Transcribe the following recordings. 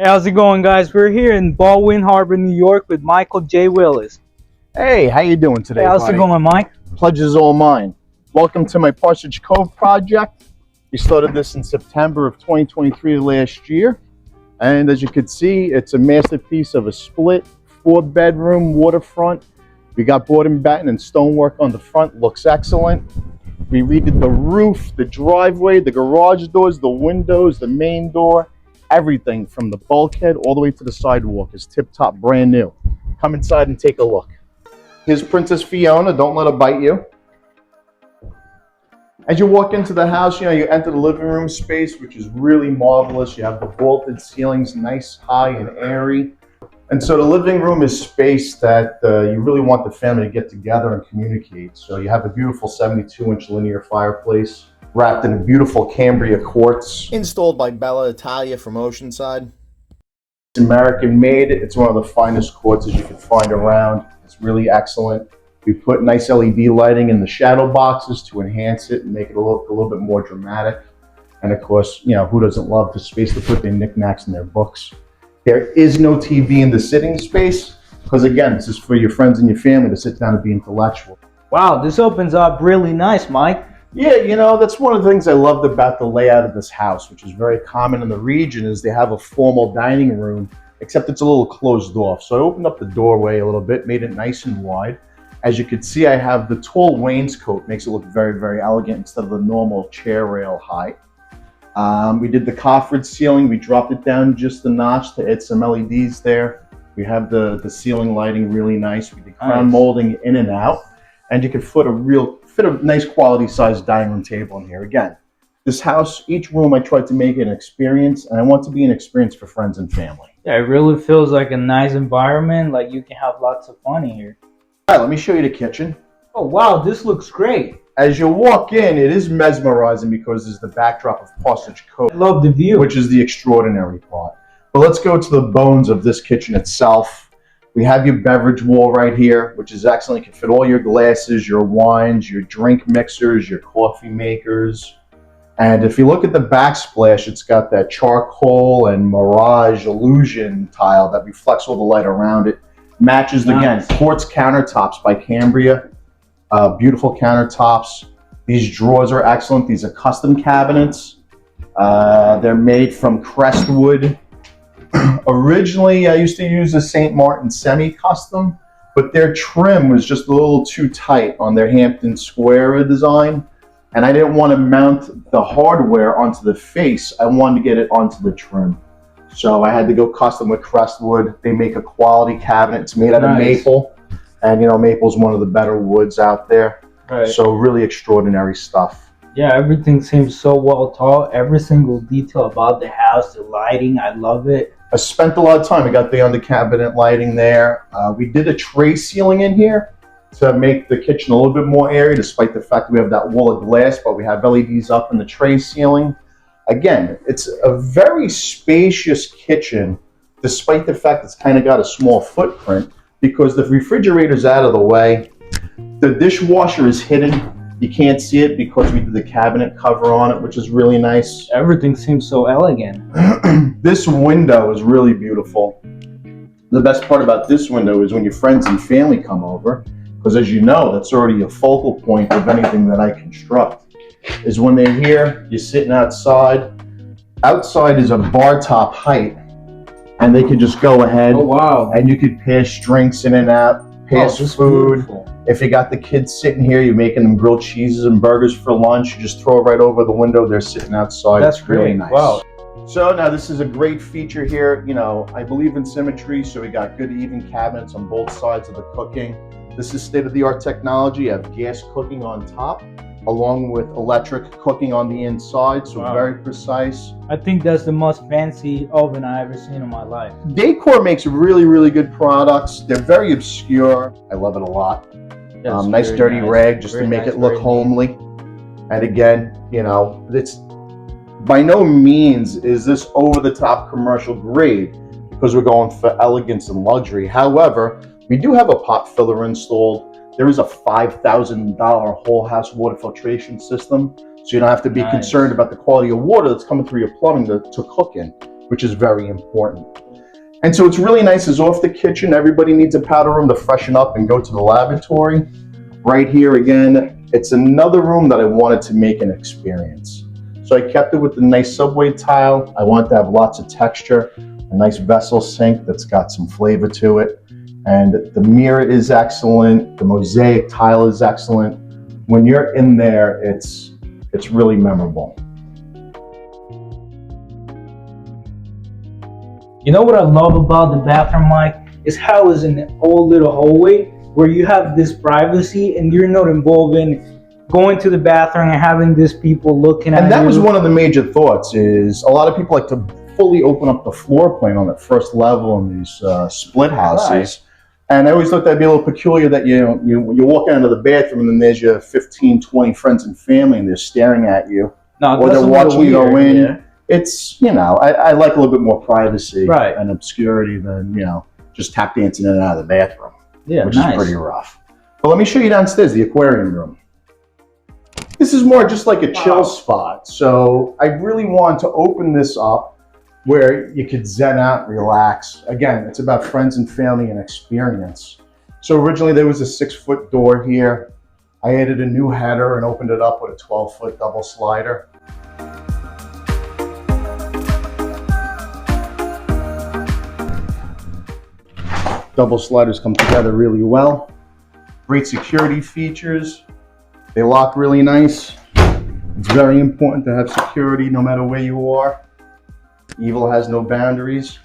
Hey, how's it going, guys? We're here in Baldwin Harbor, New York with Michael J. Willis. Hey, how you doing today, Hey, how's buddy? it going, Mike? Pleasure's all mine. Welcome to my Parsonage Cove project. We started this in September of 2023 last year. And as you can see, it's a masterpiece of a split 4-bedroom waterfront. We got board and batten and stonework on the front, looks excellent. We redid the roof, the driveway, the garage doors, the windows, the main door. Everything from the bulkhead all the way to the sidewalk is tip-top, brand new. Come inside and take a look. Here's Princess Fiona, don't let her bite you. As you walk into the house, you enter the living room space, which is really marvelous. You have the vaulted ceilings, nice, high, and airy. And so the living room is space that you really want the family to get together and communicate. So you have a beautiful 72-inch linear fireplace, wrapped in a beautiful Cambria quartz. Installed by Bella Italia from Oceanside. It's American made. It's one of the finest quartzes you can find around. It's really excellent. We put nice LED lighting in the shadow boxes to enhance it and make it look a little bit more dramatic. And of course, who doesn't love the space to put their knickknacks and their books? There is no TV in the sitting space because, again, this is for your friends and your family to sit down and be intellectual. Wow, this opens up really nice, Mike. Yeah, that's one of the things I loved about the layout of this house, which is very common in the region, is they have a formal dining room, except it's a little closed off. So I opened up the doorway a little bit, made it nice and wide. As you can see, I have the tall wainscot, makes it look very, very elegant instead of the normal chair rail height. We did the coffered ceiling. We dropped it down just a notch to add some LEDs there. We have the ceiling lighting really nice. We did crown molding in and out, and you can fit a nice quality sized dining room table in here. Again, this house, each room I tried to make it an experience, and I want to be an experience for friends and family. Yeah, it really feels like a nice environment, like you can have lots of fun in here. All right, let me show you the kitchen. Oh, wow, this looks great. As you walk in, it is mesmerizing because there's the backdrop of Parsonage Cove. I love the view. Which is the extraordinary part. But let's go to the bones of this kitchen itself. We have your beverage wall right here, which is excellent. You can fit all your glasses, your wines, your drink mixers, your coffee makers. And if you look at the backsplash, it's got that charcoal and Mirage illusion tile that reflects all the light around it. Matches, again, quartz countertops by Cambria. Beautiful countertops. These drawers are excellent. These are custom cabinets. They're made from crestwood. Originally, I used to use a St. Martin semi-custom, but their trim was just a little too tight on their Hampton Square design. And I didn't want to mount the hardware onto the face. I wanted to get it onto the trim. So I had to go custom with crestwood. They make a quality cabinet. It's made out of maple. And maple's one of the better woods out there. Right. So really extraordinary stuff. Yeah, everything seems so well thought. Every single detail about the house, the lighting, I love it. I spent a lot of time. We got the under cabinet lighting there. We did a tray ceiling in here to make the kitchen a little bit more airy, despite the fact that we have that wall of glass, but we have LEDs up in the tray ceiling. Again, it's a very spacious kitchen, despite the fact it's kind of got a small footprint, because the refrigerator's out of the way. The dishwasher is hidden. You can't see it because we did the cabinet cover on it, which is really nice. Everything seems so elegant. This window is really beautiful. The best part about this window is when your friends and family come over, because as you know, that's already a focal point of anything that I construct, is when they're here, you're sitting outside. Outside is a bar top height, and they can just go ahead. Oh, wow. And you could pass drinks in and out, pass food. Beautiful. If you got the kids sitting here, you're making them grilled cheeses and burgers for lunch, you just throw it right over the window. They're sitting outside. That's really nice. Wow. So now this is a great feature here. I believe in symmetry, so we got good even cabinets on both sides of the cooking. This is state-of-the-art technology. You have gas cooking on top, along with electric cooking on the inside, so very precise. I think that's the most fancy oven I've ever seen in my life. Decor makes really, really good products. They're very obscure. I love it a lot. Nice dirty rag just to make it look homely. And again, it's by no means is this over-the-top commercial grade because we're going for elegance and luxury. However, we do have a pot filler installed. There is a $5,000 whole house water filtration system, so you don't have to be concerned about the quality of water that's coming through your plumbing to cook in. which is very important. And so it's really nice. It's off the kitchen. Everybody needs a powder room to freshen up and go to the lavatory. Right here again, it's another room that I wanted to make an experience. So I kept it with the nice subway tile. I wanted to have lots of texture, a nice vessel sink that's got some flavor to it. And the mirror is excellent. The mosaic tile is excellent. When you're in there, it's really memorable. You know what I love about the bathroom, Mike, is how it's in an old little hallway where you have this privacy and you're not involved in going to the bathroom and having these people looking at you. And that was one of the major thoughts, is a lot of people like to fully open up the floor plan on that first level in these split houses. Right. And I always thought that'd be a little peculiar that you walk into the bathroom and then there's your 15, 20 friends and family and they're staring at you. No, or they're watching you go in. Yeah. It's, I like a little bit more privacy, right, and obscurity than, just tap dancing in and out of the bathroom, which is pretty rough. But let me show you downstairs, the aquarium room. This is more just like a chill spot. So I really want to open this up where you could zen out, relax. Again, it's about friends and family and experience. So originally there was a 6-foot door here. I added a new header and opened it up with a 12-foot double slider. Double sliders come together really well. Great security features. They lock really nice. It's very important to have security no matter where you are. Evil has no boundaries.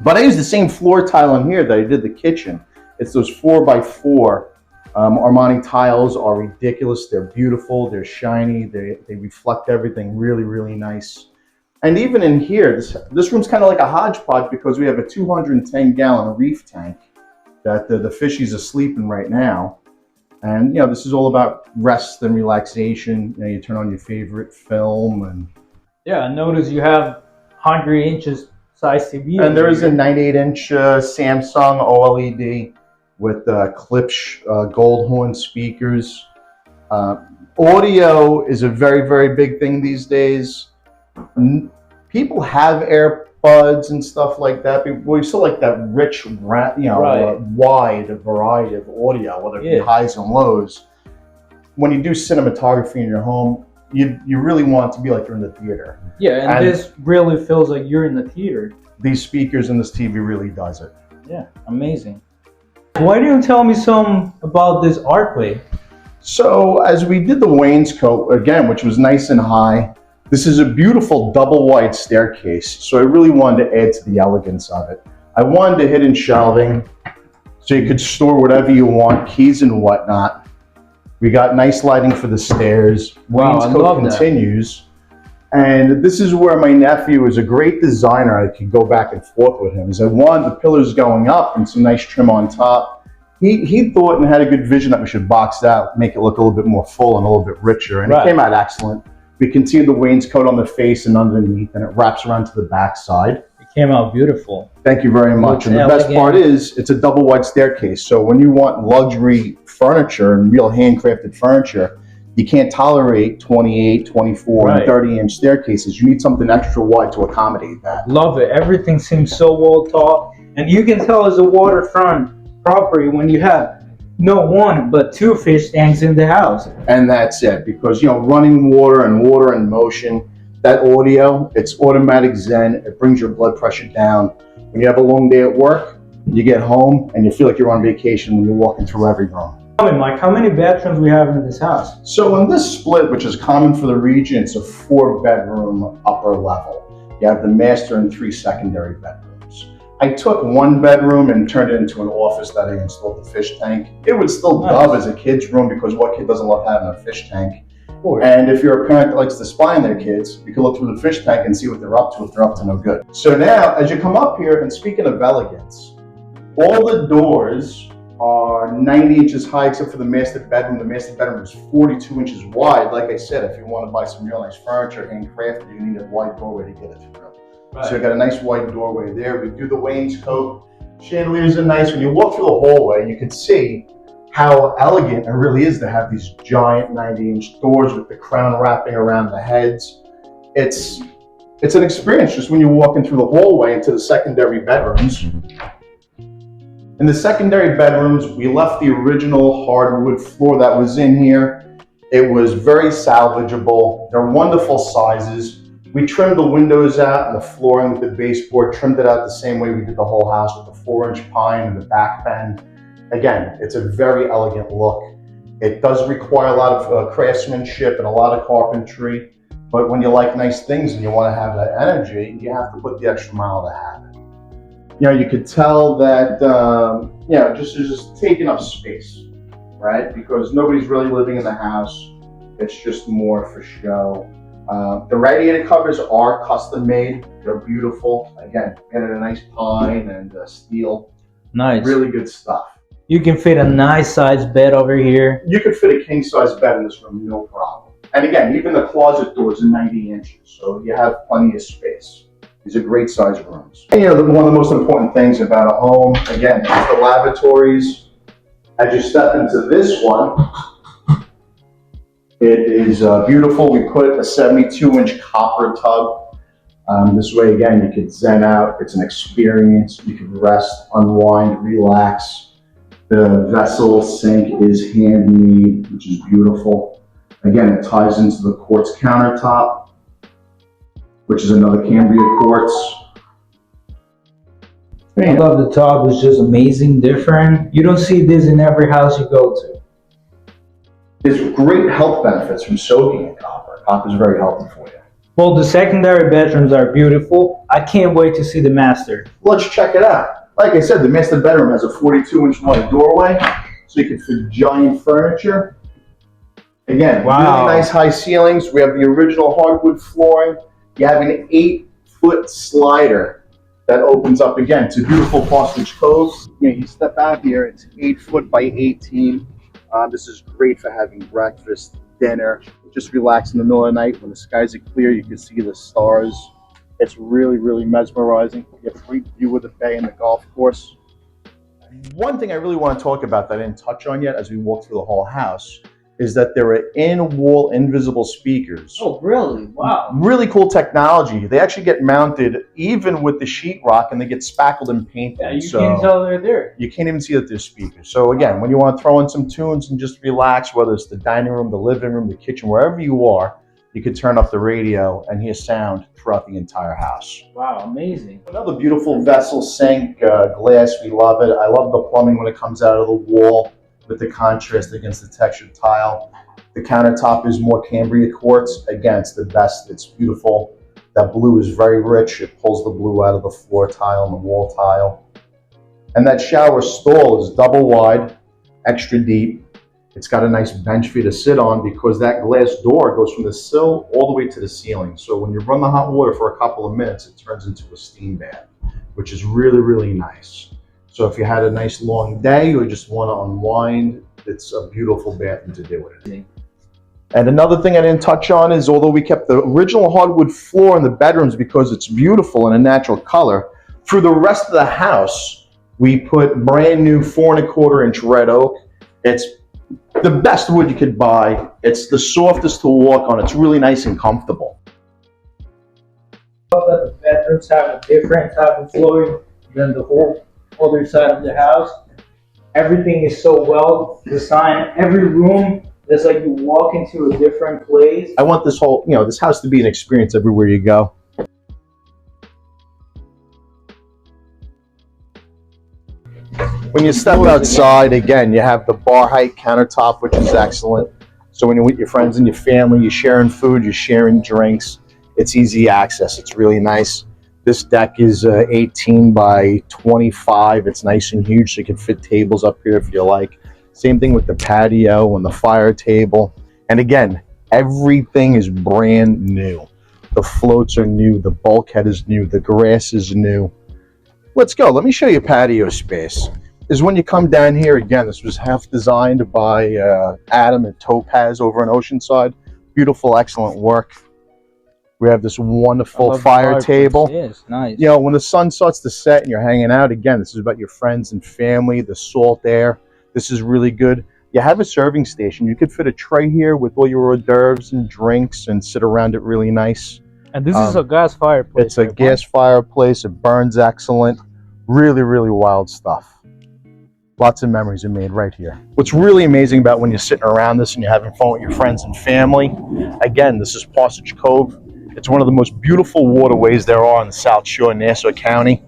But I used the same floor tile on here that I did the kitchen. It's those 4x4 Armani tiles are ridiculous. They're beautiful. They're shiny. They reflect everything really, really nice. And even in here, this room's kind of like a hodgepodge because we have a 210-gallon reef tank that the fishies are sleeping right now. And, this is all about rest and relaxation. You turn on your favorite film. And yeah, notice you have 100 inches size TV. And there is a 98-inch Samsung OLED with Klipsch gold horn speakers. Audio is a very, very big thing these days. People have AirPods and stuff like that, but we still like that rich, wide variety of audio, whether it be highs and lows. When you do cinematography in your home, you really want it to be like you're in the theater. Yeah, and this really feels like you're in the theater. These speakers and this TV really does it. Yeah, amazing. Why don't you tell me some about this archway? So as we did the wainscot, again, which was nice and high, this is a beautiful double wide staircase. So I really wanted to add to the elegance of it. I wanted hidden shelving so you could store whatever you want, keys and whatnot. We got nice lighting for the stairs. Wow, wainscot continues. And this is where my nephew is a great designer. I could go back and forth with him. Is I wanted the pillars going up and some nice trim on top. He thought and had a good vision that we should box out, make it look a little bit more full and a little bit richer. And it came out excellent. We continue the wainscot on the face and underneath, and it wraps around to the back side. It came out beautiful. Thank you very much. And the best part is, it's a double wide staircase. So when you want luxury furniture and real handcrafted furniture, you can't tolerate 28, 24, and 30-inch staircases. You need something extra wide to accommodate that. Love it. Everything seems so well thought. And you can tell it's a waterfront property when you have not one, but 2 fish tanks in the house. And that's it, because, running water and water in motion, that audio, it's automatic zen. It brings your blood pressure down. When you have a long day at work, you get home and you feel like you're on vacation when you're walking through every room. Tell me, Mike, how many bedrooms we have in this house? So in this split, which is common for the region, it's a 4-bedroom upper level. You have the master and 3 secondary bedrooms. I took 1 bedroom and turned it into an office that I installed the fish tank. It would still dub as a kid's room because what kid doesn't love having a fish tank? And if you're a parent that likes to spy on their kids, you can look through the fish tank and see what they're up to if they're up to no good. So now, as you come up here, and speaking of elegance, all the doors are 90 inches high except for the master bedroom. The master bedroom is 42 inches wide. Like I said, if you want to buy some real nice furniture, handcrafted, you need a wide doorway to get it through. So you got a nice wide doorway there. We do the wainscot. Chandeliers are nice. When you walk through the hallway, you can see how elegant it really is to have these giant 90-inch doors with the crown wrapping around the heads. It's It's an experience just when you're walking through the hallway into the secondary bedrooms. In the secondary bedrooms, we left the original hardwood floor that was in here. It was very salvageable. They're wonderful sizes. We trimmed the windows out and the flooring with the baseboard, trimmed it out the same way we did the whole house with the 4-inch pine and the back bend. Again, it's a very elegant look. It does require a lot of craftsmanship and a lot of carpentry, but when you like nice things and you want to have that energy, you have to put the extra mile to have it. You know, you could tell that, you know, just taking up space, right? Because nobody's really living in the house. It's just more for show. The radiator covers are custom made. They're beautiful. Again, added a nice pine and steel. Nice. Really good stuff. You can fit a nice size bed over here. You could fit a king size bed in this room, no problem. And again, even the closet doors are 90 inches, so you have plenty of space. These are great size rooms. And, you know, one of the most important things about a home, again, is the lavatories. As you step into this one, it is beautiful. We put a 72-inch copper tub. This way, again, you could zen out. It's an experience. You can rest, unwind, relax. The vessel sink is handmade, which is beautiful. Again, it ties into the quartz countertop, which is another Cambria quartz. I love the tub. It's just amazing, different. You don't see this in every house you go to. There's great health benefits from soaking in copper. Copper is very healthy for you. Well, the secondary bedrooms are beautiful. I can't wait to see the master. Let's check it out. Like I said, the master bedroom has a 42-inch wide doorway, so you can fit giant furniture. Again, wow. Really nice high ceilings. We have the original hardwood flooring. You have an 8-foot slider that opens up again. It's a beautiful Parsonage Cove. You step out here, it's 8 foot by 18. This is great for having breakfast, dinner, just relax in the middle of the night. When the skies are clear, you can see the stars. It's really, really mesmerizing. You have a great view of the bay and the golf course. One thing I really want to talk about that I didn't touch on yet as we walk through the whole house is that there are in-wall invisible speakers. Oh, really? Wow. Really cool technology. They actually get mounted even with the sheetrock and they get spackled and painted. Yeah, you can't tell they're there. You can't even see that they're speakers. So again, when you want to throw in some tunes and just relax, whether it's the dining room, the living room, the kitchen, wherever you are, you could turn off the radio and hear sound throughout the entire house. Wow, amazing. Another beautiful vessel sink, glass, we love it. I love the plumbing when it comes out of the wall with the contrast against the textured tile. The countertop is more Cambria quartz. Again, it's the best, it's beautiful. That blue is very rich. It pulls the blue out of the floor tile and the wall tile. And that shower stall is double wide, extra deep. It's got a nice bench for you to sit on because that glass door goes from the sill all the way to the ceiling. So when you run the hot water for a couple of minutes, it turns into a steam bath, which is really, really nice. So if you had a nice long day or just want to unwind, it's a beautiful bathroom to do it. And another thing I didn't touch on is although we kept the original hardwood floor in the bedrooms because it's beautiful and a natural color, through the rest of the house, we put brand new 4¼ inch red oak. It's the best wood you could buy. It's the softest to walk on. It's really nice and comfortable. I love that the bedrooms have a different type of flooring than the whole other side of the house. Everything is so well designed. Every room is like you walk into a different place. I want this whole, this house to be an experience everywhere you go. When you step outside, again, you have the bar height countertop, which is excellent. So when you're with your friends and your family, you're sharing food, you're sharing drinks. It's easy access. It's really nice. This deck is 18 by 25. It's nice and huge, so you can fit tables up here if you like. Same thing with the patio and the fire table. And again, everything is brand new. The floats are new. The bulkhead is new. The grass is new. Let's go. Let me show you patio space. Is when you come down here, again, this was half designed by Adam and Topaz over in Oceanside. Beautiful, excellent work. We have this wonderful fire table. Yes, nice. When the sun starts to set and you're hanging out, again, this is about your friends and family, the salt air. This is really good. You have a serving station. You could fit a tray here with all your hors d'oeuvres and drinks and sit around it really nice. And this is a gas fireplace. It's a gas fireplace. It burns excellent. Really, really wild stuff. Lots of memories are made right here. What's really amazing about when you're sitting around this and you're having fun with your friends and family, again, this is Parsonage Cove. It's one of the most beautiful waterways there are on the South Shore, Nassau County.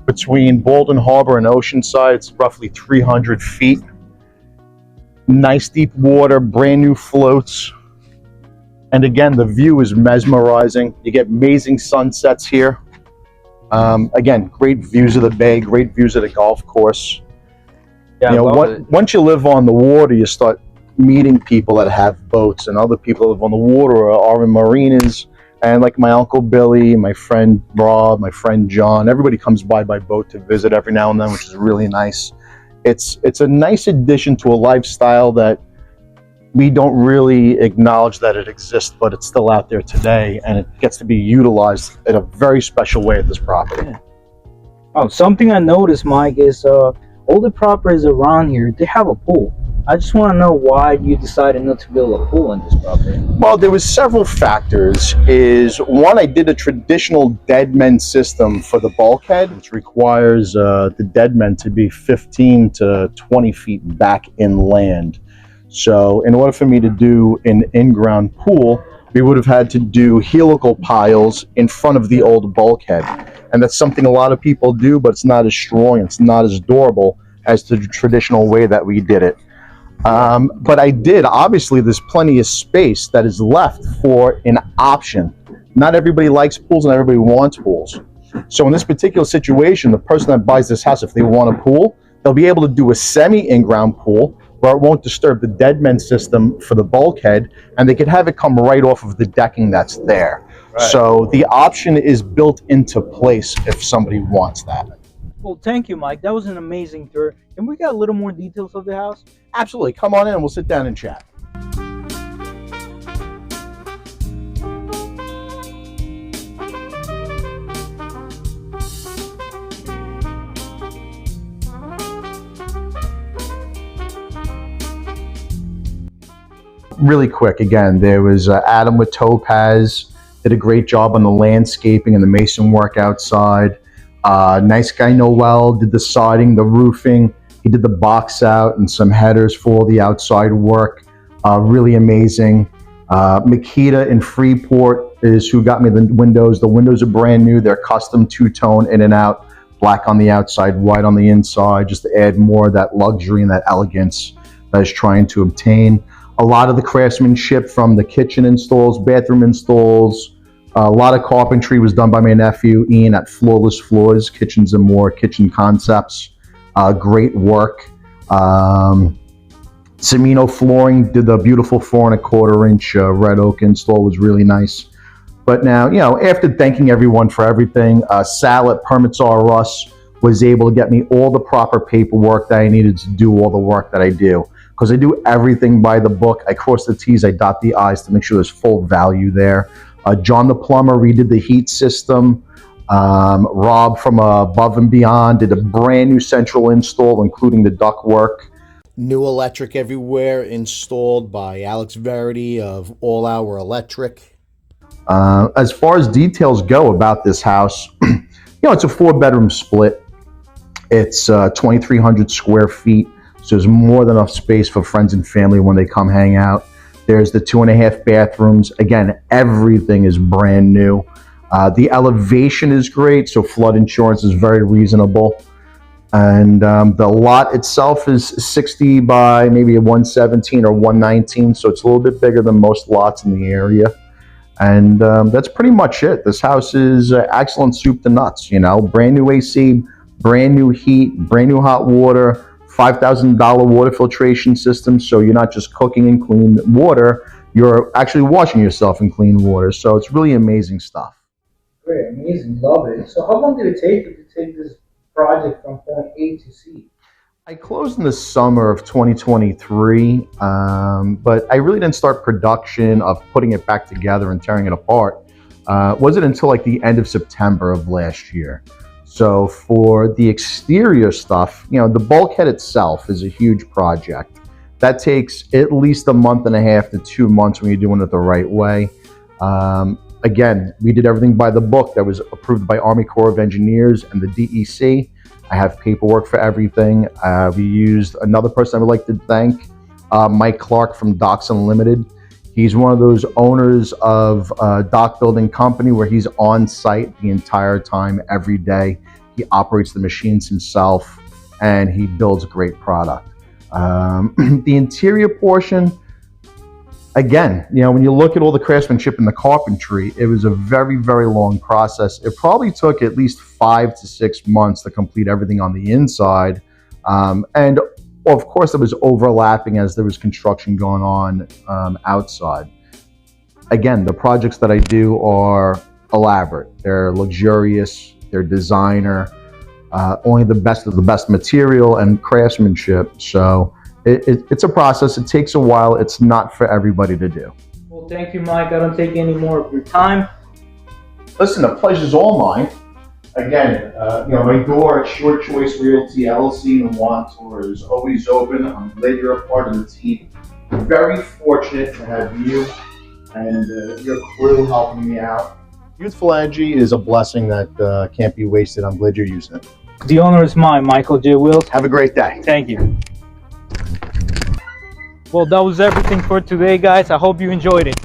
Between Baldwin Harbor and Oceanside, it's roughly 300 feet. Nice deep water, brand new floats. And again, the view is mesmerizing. You get amazing sunsets here. Again, great views of the bay, great views of the golf course. Yeah, you know, once you live on the water, you start meeting people that have boats, and other people that live on the water are in marinas. And like my Uncle Billy, my friend Rob, my friend John, everybody comes by boat to visit every now and then, which is really nice. It's a nice addition to a lifestyle that we don't really acknowledge that it exists, but it's still out there today, and it gets to be utilized in a very special way at this property. Yeah. Oh, something I noticed, Mike, is all the properties around here, they have a pool. I just want to know why you decided not to build a pool on this property. Well, there was several factors. One, I did a traditional dead men system for the bulkhead, which requires the dead men to be 15 to 20 feet back inland. So in order for me to do an in-ground pool, we would have had to do helical piles in front of the old bulkhead. And that's something a lot of people do, but it's not as strong, it's not as durable as the traditional way that we did it. But I did, obviously there's plenty of space that is left for an option. Not everybody likes pools and everybody wants pools. So in this particular situation, the person that buys this house, if they want a pool, they'll be able to do a semi-in-ground pool where it won't disturb the dead men system for the bulkhead, and they could have it come right off of the decking that's there. Right. So the option is built into place if somebody wants that. Well, thank you, Mike. That was an amazing tour. Can we get a little more details of the house? Absolutely. Come on in and we'll sit down and chat. Really quick, again, there was Adam with Topaz, did a great job on the landscaping and the mason work outside. Nice guy Noel did the siding, the roofing. He did the box out and some headers for all the outside work. Really amazing. Makita in Freeport is who got me the windows. The windows are brand new. They're custom two-tone in and out, black on the outside, white on the inside, just to add more of that luxury and that elegance that I was trying to obtain. A lot of the craftsmanship from the kitchen installs, bathroom installs, a lot of carpentry was done by my nephew, Ian, at Floorless Floors, Kitchens and More, Kitchen Concepts. Great work. Cimino Flooring did the beautiful 4 1/4 inch red oak install, was really nice. But now, you know, after thanking everyone for everything, Sal at Permits R Us was able to get me all the proper paperwork that I needed to do all the work that I do. Because I do everything by the book. I cross the T's, I dot the I's to make sure there's full value there. John the plumber redid the heat system. Rob from Above and Beyond did a brand new central install, including the duct work. New electric everywhere installed by Alex Verity of All Hour Electric. As far as details go about this house, you know, it's a 4-bedroom split. It's 2,300 square feet. So there's more than enough space for friends and family when they come hang out. There's the 2.5 bathrooms. Again, everything is brand new. The elevation is great, so flood insurance is very reasonable. And the lot itself is 60 by maybe a 117 or 119, so it's a little bit bigger than most lots in the area. And that's pretty much it. This house is excellent soup to nuts, you know. Brand new AC, brand new heat, brand new hot water, $5,000 water filtration system, so you're not just cooking in clean water, you're actually washing yourself in clean water. So it's really amazing stuff. Great, amazing, love it. So how long did it take you to take this project from point A to C? I closed in the summer of 2023, but I really didn't start production of putting it back together and tearing it apart. Wasn't until like the end of September of last year. So for the exterior stuff, you know, the bulkhead itself is a huge project. That takes at least a month and a half to 2 months when you're doing it the right way. Again, we did everything by the book that was approved by Army Corps of Engineers and the DEC. I have paperwork for everything. We used another person I would like to thank, Mike Clark from Docks Unlimited. He's one of those owners of a dock building company where he's on site the entire time, every day. He operates the machines himself and he builds a great product. The interior portion, again, you know, when you look at all the craftsmanship and the carpentry, it was a very, very long process. It probably took at least 5 to 6 months to complete everything on the inside. And of course, it was overlapping as there was construction going on outside. Again, the projects that I do are elaborate. They're luxurious, they're designer, only the best of the best material and craftsmanship. So it's a process. It takes a while. It's not for everybody to do. Well, thank you, Mike. I don't take any more of your time. Listen, the pleasure's all mine. Again, you know, my door at Short Choice Realty LLC in Waterfront is always open. I'm glad you're a part of the team. I'm very fortunate to have you and your crew helping me out. Youthful energy is a blessing that can't be wasted. I'm glad you're using it. The honor is mine, Michael J. Wills. Have a great day. Thank you. Well, that was everything for today, guys. I hope you enjoyed it.